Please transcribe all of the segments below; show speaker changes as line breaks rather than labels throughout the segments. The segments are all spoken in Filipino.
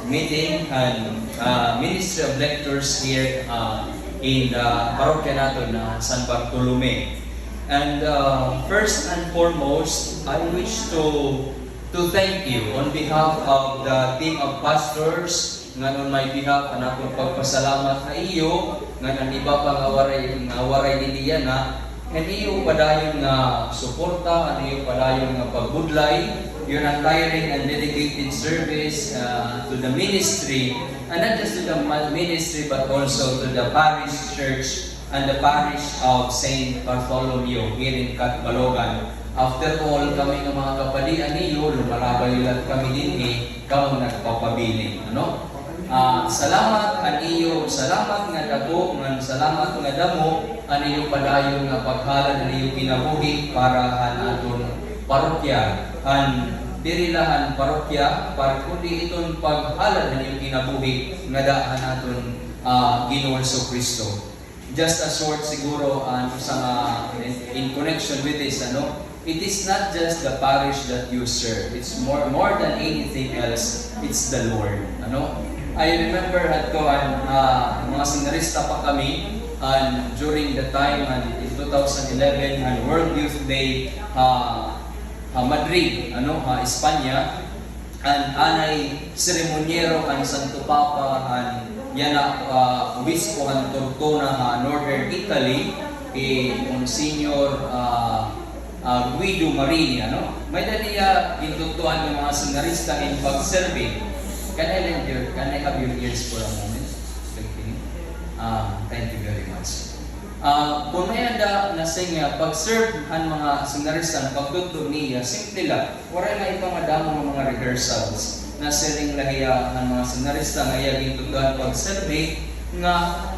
meeting and Ministry of Lectures here in the parokya natin na San Bartolome. And first and foremost, I wish to thank you on behalf of the team of pastors, nga on my behalf, anakong pagpasalamat na iyo, nga ang iba pang awaray niliya na, and iyo padayon nga suporta, and iyo padayon nga pagbudlay, your untiring and dedicated service to the ministry, and not just to the ministry but also to the parish church and the parish of St. Bartholomew here in Catbalogan. After all, kami ng mga kapalian niyo, lumalabay lang kami din kamo nagpapabiling. Ano? Salamat aniyo, salamat nga dako, nga salamat nga damo, aniyo padayon nga paghalad aniyo kinabuhi para aton parokya, dirilahan parokya, para kundi iton paghalad aniyo kinabuhi nga daan aton Ginoong Kristo. Just a short siguro in connection with this, it is not just the parish that you serve. It's more than anything else. It's the Lord. I remember mga senarista pa kami during the time in 2011 World Youth Day Madrid, Espanya, and anay seremonyero Santo Papa yana obispo Tortona Northern Italy Monsignor Guido Marini, may daliya intutuan ng mga senarista in pag-survey. Can I have your ears for a moment? Thank you very much. Kung may anda na nga, pag-serve ang mga senarista, pagtutog niya, simple lang. Wala na itong madamo ng mga rehearsals na siling lahiya ang mga senarista na iyaging tutuan pag-survey nga,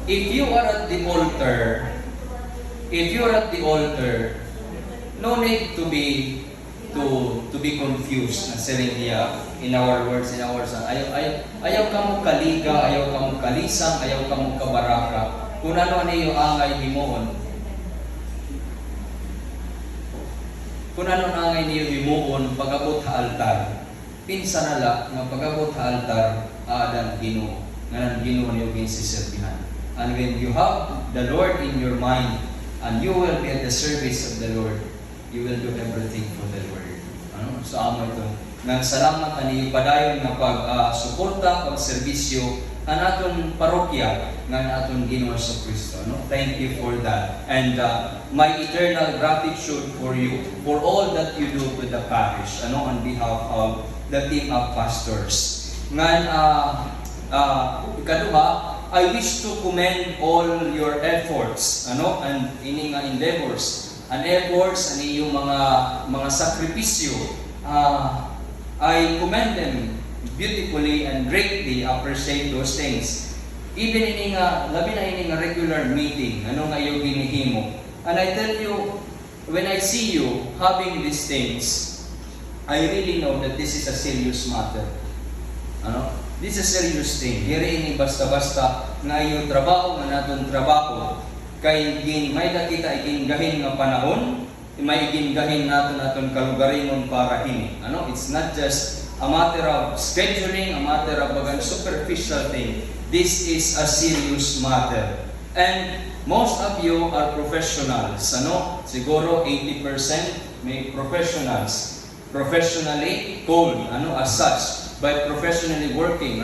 if you are at the altar, no need to be confused na siling niya in our words, in our song. Ayaw ka mo kaliga, ayaw ka mo kalisang, ayaw ka mo kabaraka. Kung ano niyo angay himuon. Kung ano angay niyo himuon pag-abot sa altar. Pinsa na lang nga pag-abot sa altar aadang Ginoo. Nga Ginoo niyo ginsiserbihan. And when you have the Lord in your mind and you will be at the service of the Lord, you will do everything for the Lord. So amo ito. Nang salamat ani padayon nga pag-suporta, pag-serbisyo ang aton parokya nga aton Ginoong Kristo. Thank you for that. And my eternal gratitude for you for all that you do to the parish on behalf of the team of pastors. Ngan ikaduha, I wish to commend all your efforts and ini nga endeavors and efforts ani yung mga sakripisyo. I commend them beautifully and greatly appreciate those things. Even labi na ini nga regular meeting, nga iyo ginihimo. And I tell you, when I see you having these things, I really know that this is a serious matter. This is a serious thing. Diri ini basta-basta nga iyo trabaho nga naton trabaho. Kay may nakita igingahin nga panahon, may igingahin naton kalugaringon para hini. It's not just a matter of scheduling, a matter of superficial thing. This is a serious matter. And most of you are professionals. Siguro 80% may professionals. Professionally called, as such, by professionally working.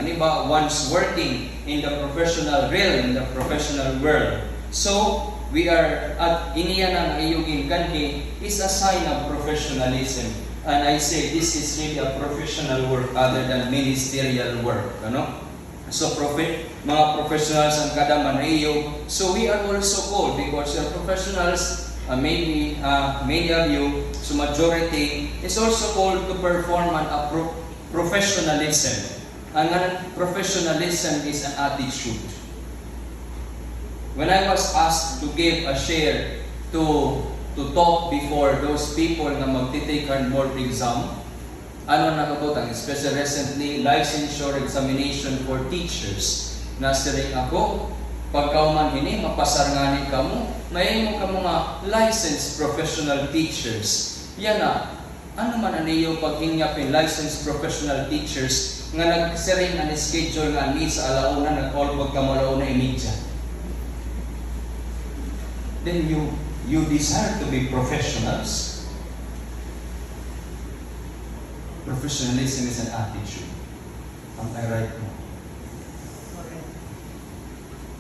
Once working in the professional realm, in the professional world. So, we are at iniyan ang ayugin kanhi is a sign of professionalism. And I say this is really a professional work other than ministerial work. So, mga professionals ang kadaman iyo. So, we are also called because you're professionals, maybe many of you, so majority, is also called to perform an professionalism. And professionalism is an attitude. When I was asked to give a share to talk before those people na magtitake ang board exam, nakabutang, especially recently, licensure examination for teachers. Nasiring ako, pagkauman hini, mapasarnganin ka mo, ngayon mo ka mga licensed professional teachers. Yan na, ano man ang iyo pag-inyapin licensed professional teachers nga nagsiring ang schedule nga ni sa alauna nag-all ka malauna imidya. Then you desire to be professionals. Professionalism is an attitude. Am I right mo?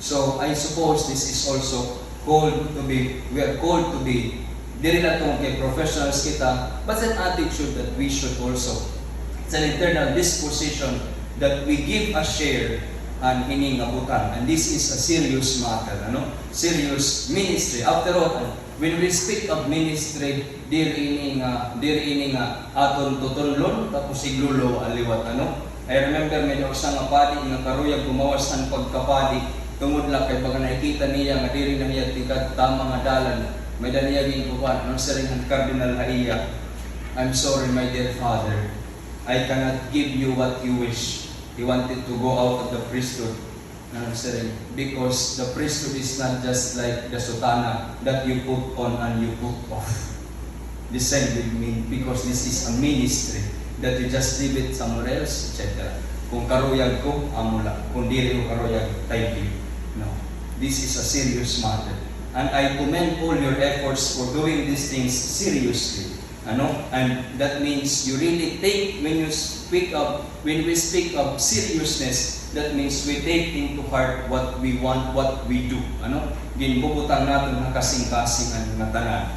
So I suppose this is also called to be, we are called to be, diri na itong kay professionals kita, but an attitude that we should also, it's an internal disposition that we give a share and hiningabutan. And this is a serious matter, serious ministry. After all, when we speak of ministry, diri ini nga aton tutunlon, tapos siglulo aliwat, I remember may sa nga padi, nga karuyag gumawas ang pagkapadi, tungod lang kay pag nakikita niya nga diri na niya tikat tama nga dalan, may daniyagin kuwan, anong saringan Cardinal Haiya, I'm sorry my dear father, I cannot give you what you wish. He wanted to go out of the priesthood. Anong saring? Because the priesthood is not just like the sutana that you put on and you put off. The same with me, because this is a ministry that you just leave it somewhere else, etc. Kung karuyag ko, amo lang. Kung diri ko karuyag, thank you. No. This is a serious matter. And I commend all your efforts for doing these things seriously. And that means you really take, when we speak of seriousness, that means we take into heart what we want, what we do. Ginbubutang natin na kasing-kasing ang tanan.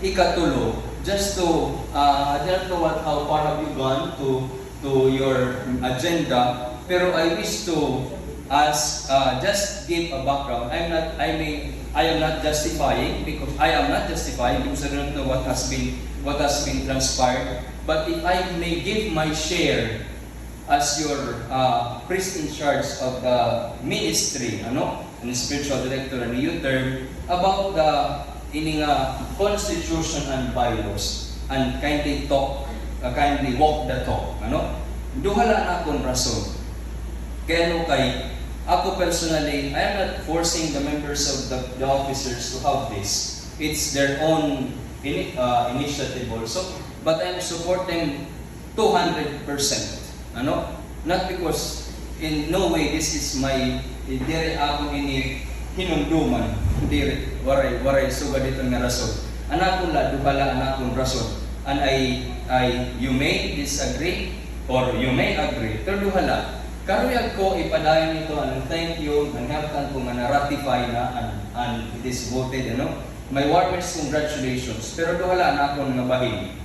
Ikatulo, just to, I don't know how far have you gone to your agenda, pero I wish to ask, just give a background. I am not justifying because I don't know what has been transpired. But if I may give my share as your priest in charge of the ministry, and spiritual director and youth term, about the constitution and bylaws, and kindly walk the talk. Duhala na akong rason. Kaya kay ako personally, I am not forcing the members of the officers to have this. It's their own initiative also. But I am supporting 200%. Not because in no way this is my diri ako hinumduman. Diri waray suga dito nga rason. Anakong la duhala anakong rason. And you may disagree or you may agree. Pero duhala. Karuyag ko ipadayon nito and thank you and haptan ko nga na-ratify na and it is voted, My warmest congratulations. Pero duhala na akong nga bahin.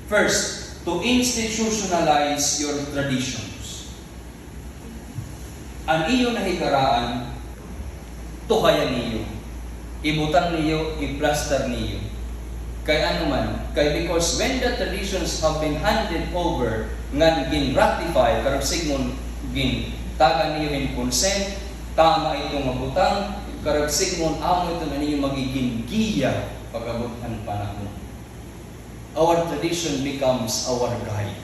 First, to institutionalize your traditions. Ang iyo na hikaraan, tuhayan niyo. Ibutang niyo, i-plaster niyo. Kaya ano man, because when the traditions have been handed over, nga gin-ratify, karag sigmon, taga niyo in consent, tama itong mabutang, karag sigmon, amo ito na niyo magiging giya pag-abutan panahon. Our tradition becomes our guide.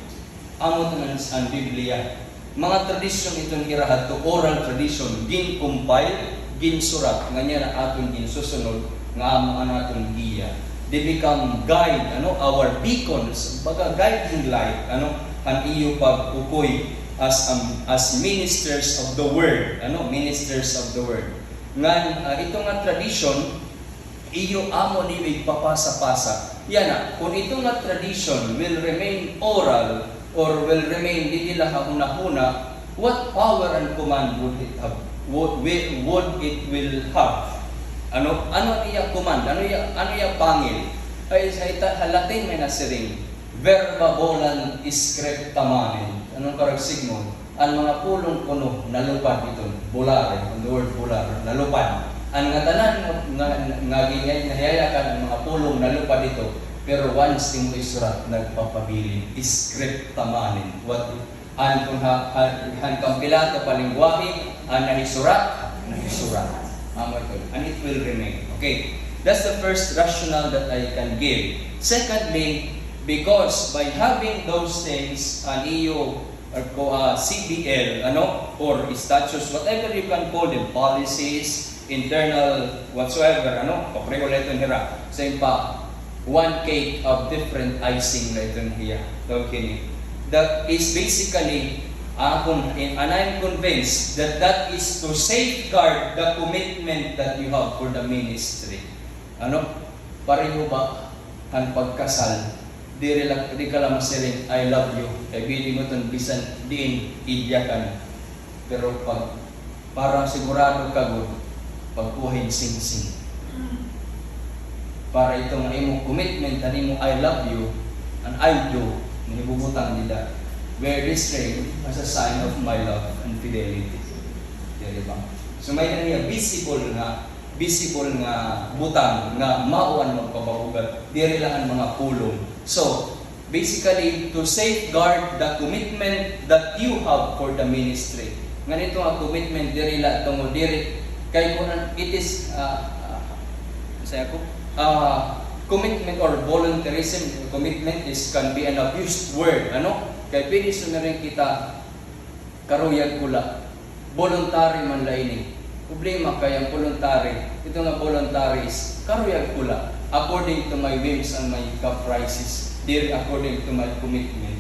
Amo ito na ang Biblia. Mga tradisyon itong irahat to oral tradition, gin-compile, gin-surat, nga niya na aton gin-susunod, nga amo ang aton giya. They become guide, our beacons, baga guiding light, ang iyo pagkukoy as ministers of the word, ministers of the word. Nga ito nga tradition, iyo amo ni may papasa-pasa. Yan na, kung ito nga tradition will remain oral or will remain di nila hauna-huna, what power and command would it have? Would it will have? Ano iya command? Ano iya pangil? Ay sa Latin may nasiring, verba volant scriptamanen. Anong karagsigmon? Ang mga pulong kuno nalupad ito, bulare, ang word bulare, nalupad. Ang nga tanan nga nahiyayakan ang mga pulong nalupad ito, pero once imo isurat nagpapabilin, scriptamanen. What an kung han kampila ka palingwahi, ang nahisurat. And it will remain. Okay, that's the first rationale that I can give. Secondly, because by having those things, an iyo CBL, or statutes, whatever you can call them, policies, internal, whatsoever, papreho leto nira, sa impa, one cake of different icing na ito niya. Okay. That is basically, and I'm convinced that that is to safeguard the commitment that you have for the ministry. Ano? Pareho ba ang pagkasal? Di ka lang masiring, I love you. Kaya bili mo itong bisan din, idyakan. Pero parang sigurado ka good, pagkuhin sing-sing. Para itong imong commitment, and imong I love you, and I do, nahibubutang nila. Wear this ring as a sign of my love and fidelity. Diba? So may niya visible nga butang nga mauan magpapahugat. Diri lang ang mga pulong. So, basically, to safeguard the commitment that you have for the ministry. Ganito ang commitment, diri lang itong diri. Kaya kung it is, commitment or voluntarism, commitment can be an abused word. Ano? Kaya pwede na rin kita karuyag kula. Voluntary man laini. Problema kaya voluntary. Ito nga voluntary is karuyag kula. According to my whims and my caprices. Dear, according to my commitment.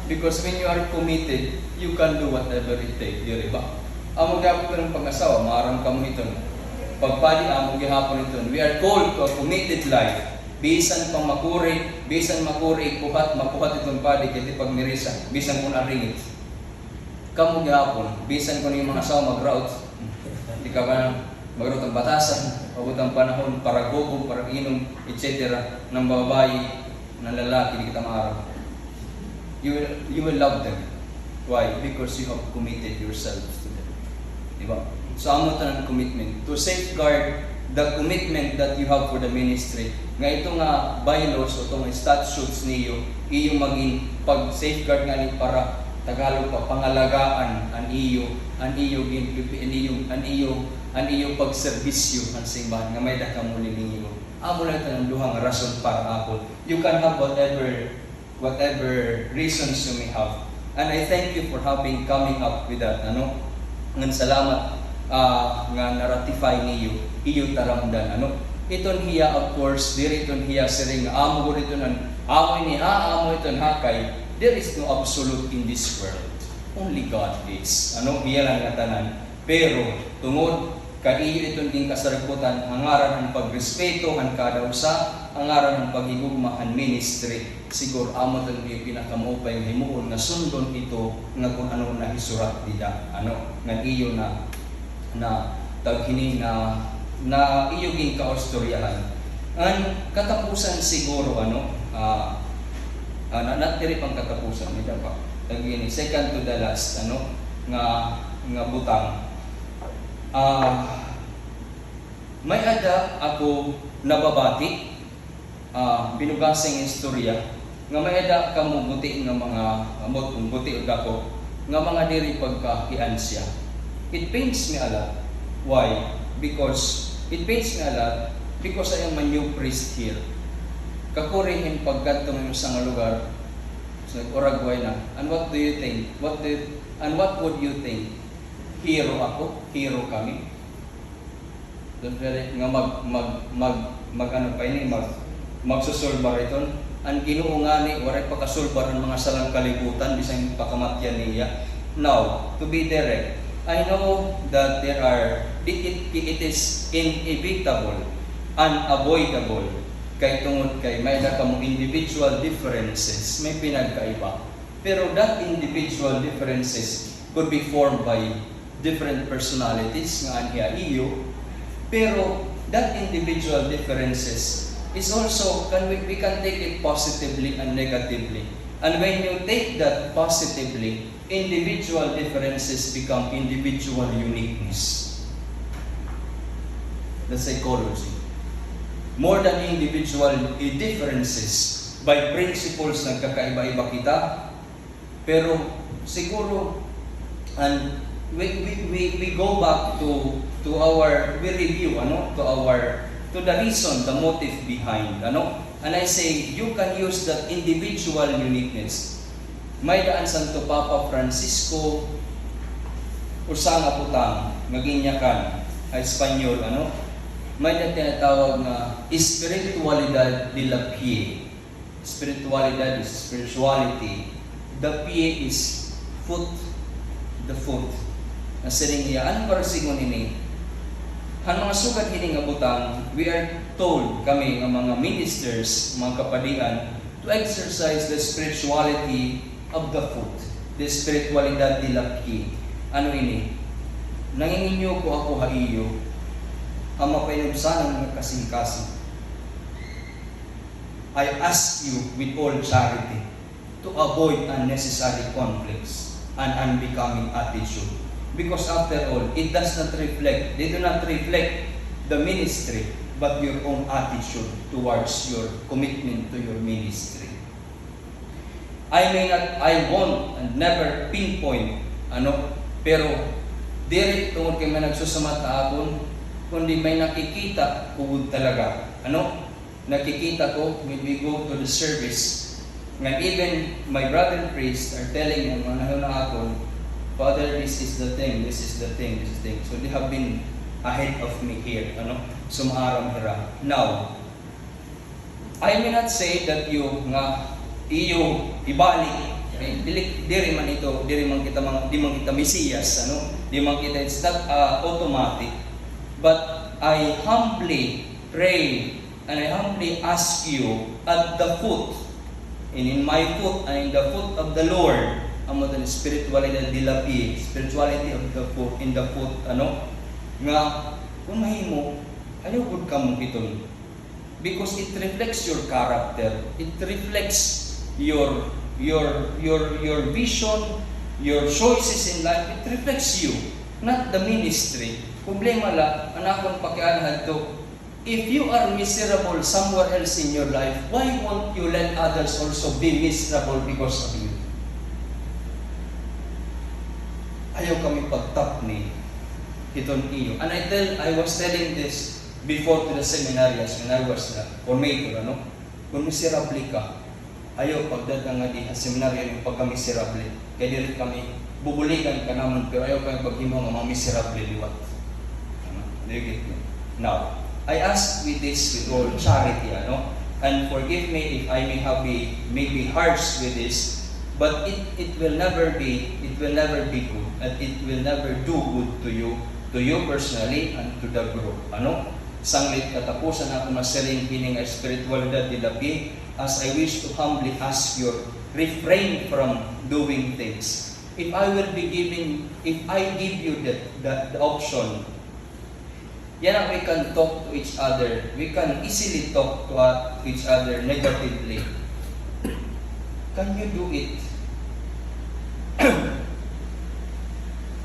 Because when you are committed, you can do whatever it takes. Di ba? Amo gapon ko ng pag-asawa, maarang kamo ito. Pagpali amo gihapon ito. We are called to a committed life. Bisan pang makuri, makuhat itong padi, kaya pag mirisa, bisan kung aringit. Kamu gihapon, bisan kung yung mga asawa mag-route, hindi ka ba mag-route ang batasan, pabot ang panahon, para gogo, para inom, etc. ng babae, ng lalaki, hindi kita maarap. You will love them. Why? Because you have committed yourselves to them. Diba? So, amo ito ng commitment. To safeguard the commitment that you have for the ministry. Nga ito nga bylaws o itong statutes niyo, iyong maging pag-safeguard nga ni para Tagalog pa pangalagaan ang iyo pagserbisyo ang simbahan nga may dakamuli ninyo. Amo lang ito ng duhang rason para ako. You can have whatever reasons you may have. And I thank you for coming up with that. Ano? Ngan salamat nga na-ratify niyo iyo taramdan. Ano? Iton hiya, of course, diri iton hiya siring amo ko rito nan amo ni amo iton hakay. There is no absolute in this world. Only God is. Ano? Hiya lang nga tanan. Pero tungod kaiyo iton ding kasaragputan hangaran ng pagrespeto han kada usa, hangaran ng paghigugma han ministry. Siguro amo tan ni pinakamuupay yung himuon nga sundon ito nga kung ano na hisurat dida. Ano? Nga iyo na taghining na iyoging kaostoryahan. Ang katapusan siguro natiri pang katapusan nito pa. Tagini second to the last nga butang. May ada ako nababati binugasing istorya nga may ada kamo buti nga mga buti ug ako nga mga diri pagkakiansya. It pains me a lot. Why? Because it pains me a lot because I am a new priest here. Kakurihin pagkatong yung isang lugar sa Uruguay na. And what do you think? What would you think? Hero ako? Hero kami? Nga magsusulbar ito. Ang Ginoo nga ni waray pagkasulbar ng mga salang kalibutan bisang pakamatyan niya. Now, to be direct, I know that it is inevitable, unavoidable, kay tungod kay may nakamong individual differences, may pinagkaiba. Pero that individual differences could be formed by different personalities, nga niya iyo. Pero that individual differences is also, we can take it positively and negatively. And when you take that positively, individual differences become individual uniqueness. The psychology. More than individual differences, by principles nagkakaiba-iba kita, pero siguro, and we go back to our, we review, to the reason, the motive behind, And I say, you can use that individual uniqueness. May daan Santo Papa Francisco, usa nga putang, maginyakan, Espanyol, may na tinatawag na espiritualidad de la pie. Spiritualidad is spirituality. The pie is foot, the foot. Nasiling niya, anong parasingon ini? Han mga sugat hining abutan, we are told kami ng mga ministers, mga kapadian, to exercise the spirituality of the foot. The spiritualidad de la pie. Ano ini? Nanginginyo ko ako haiyo, ang mapayunsan ng kasing-kasing. I ask you with all charity to avoid unnecessary conflicts and unbecoming attitude. Because after all, it does not reflect, they do not reflect the ministry, but your own attitude towards your commitment to your ministry. I won't and never pinpoint, pero diri tungod kay may nagsusumat na akon, kundi may nakikita ko talaga. Nakikita ko when we go to the service, and even my brother priest are telling them, na akon, Father, this is the thing, this is the thing, this is the thing. So they have been ahead of me here, sumaram hira. Now, I may not say that iyo ibalik, diri man kita Mesiyas, di man kita, it's not automatic. But I humbly pray and I humbly ask you at the foot, and in my foot and in the foot of the Lord, amo the spirituality de la pie, spirituality of the foot, in the foot, nga kung mahimo, ayaw gud ka mo iton. Because it reflects your character, it reflects your vision, your choices in life, it reflects you, not the ministry. Problema la, ang akong pakianahan to, if you are miserable somewhere else in your life, why won't you let others also be miserable because of you? Ayaw kami pagtap ni iton iyo. And I was telling this before to the seminarians when I was formator, kung miserable ka, ayaw pagdating nga di sa seminaryo yung pagka-miserable. Kaya dili kami, bubuligan ka naman, pero ayaw kami paghimo ng mga miserable liwat. Do you get me? Now, I ask with this with all charity, and forgive me if I may be harsh with this, but it will never be good, and it will never do good to you personally and to the group. Sanglit katapusan ako masaling hining spiritualidad de la pie, as I wish to humbly ask you, refrain from doing things. If I give you the option, we can talk to each other. We can easily talk to each other negatively. Can you do it?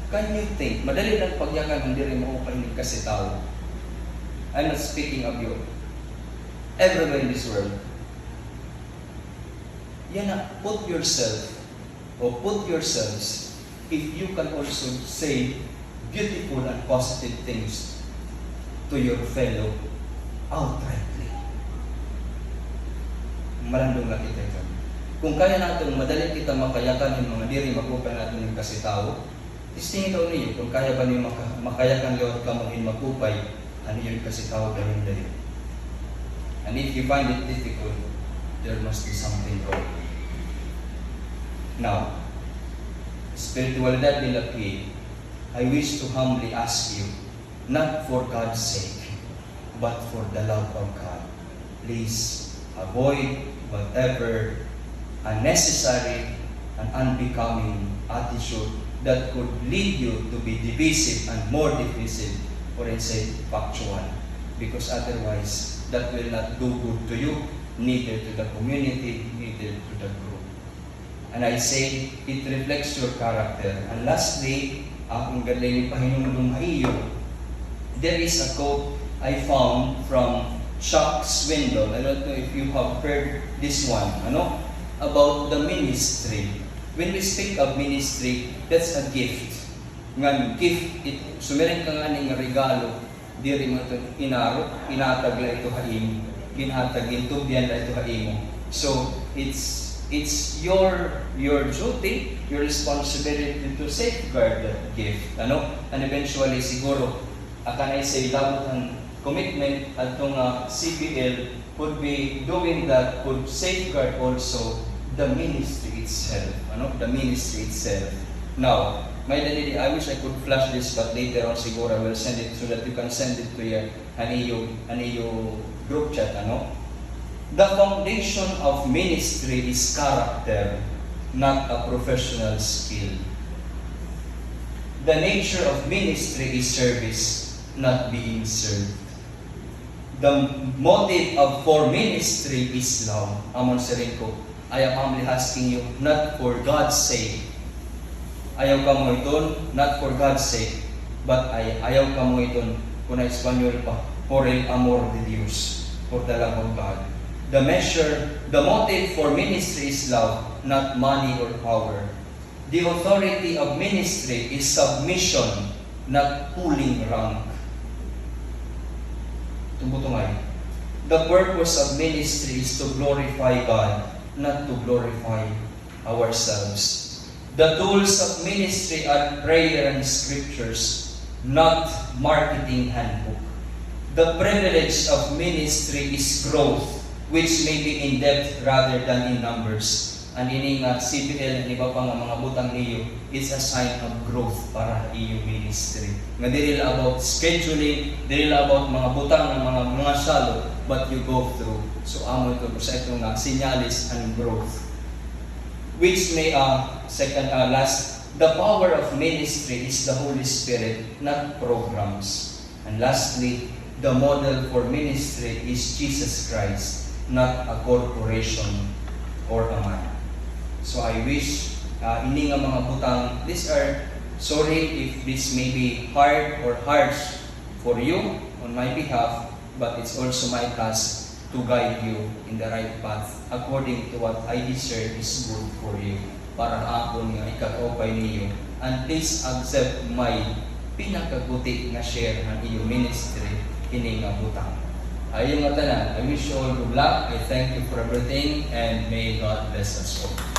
Can you think? Madali lang pagyakan, hindi rin mo pahinig kasi tao. I'm not speaking of you. Everywhere in this world. Put yourself, or put yourselves, if you can also say beautiful and positive things to your fellow outrightly. Malandong na kita ito. Kung kaya natin, madali kita makayakan yung mga diri magupay natin yung kasi tao, testingin daw niyo, kung kaya ba niyo makayakan liwat ka mong magupay, ano yun kasi tao ganyan dali. And if you find it difficult, there must be something wrong. Now, spiritualidad de la pie, I wish to humbly ask you, not for God's sake, but for the love of God, please avoid whatever unnecessary and unbecoming attitude that could lead you to be divisive and more divisive, or say factual, because otherwise that will not do good to you, neither to the community, neither to the group. And I say, it reflects your character. And lastly, akong galing pahinumdum haiyo, there is a quote I found from Chuck Swindoll. I don't know if you have heard this one, about the ministry. When we speak of ministry, that's a gift. Nga gift, sumirin ka nga ng regalo, diri mo ito inatag la ito haimo, ginhatag, intubyan la ito haimo. So, it's your duty, your responsibility to safeguard that gift. And eventually, siguro, akan ay sa ilabot ang commitment atong CPL could be doing that could safeguard also the ministry itself. The ministry itself. Now, may dalili, I wish I could flash this, but later on siguro I will send it so that you can send it to your aniyo group chat. The foundation of ministry is character, not a professional skill. The nature of ministry is service, not being served. The motive for ministry is love. Amon sirin ko, I am humbly asking you, not for God's sake. Ayaw ka mo iton, not for God's sake, but ayaw ka mo iton, kung na Espanyol pa, por el amor de Dios, for the love of God. The motive for ministry is love, not money or power. The authority of ministry is submission, not pulling rank. Tungkutungay. The purpose of ministry is to glorify God, not to glorify ourselves. The tools of ministry are prayer and scriptures, not marketing handbook. The privilege of ministry is growth, which may be in depth rather than in numbers. Ang ining CPL and iba pang mga butang niyo is a sign of growth para iyo ministry. Nga dili about scheduling, dili about mga butang ng mga shallow, but you go through. So amo ito sa itong sinyalis and growth. Which may last, the power of ministry is the Holy Spirit, not programs. And lastly, the model for ministry is Jesus Christ, not a corporation or a man. So I wish ini nga mga butang, these are, sorry if this may be hard or harsh for you on my behalf, but it's also my task to guide you in the right path according to what I discern is good for you. Para ako nga ikakopay niyo. And please accept my pinakabuti nga share ng iyong ministry ini nga butang. Ayun nga tanan, I wish you all good luck. I thank you for everything and may God bless us all.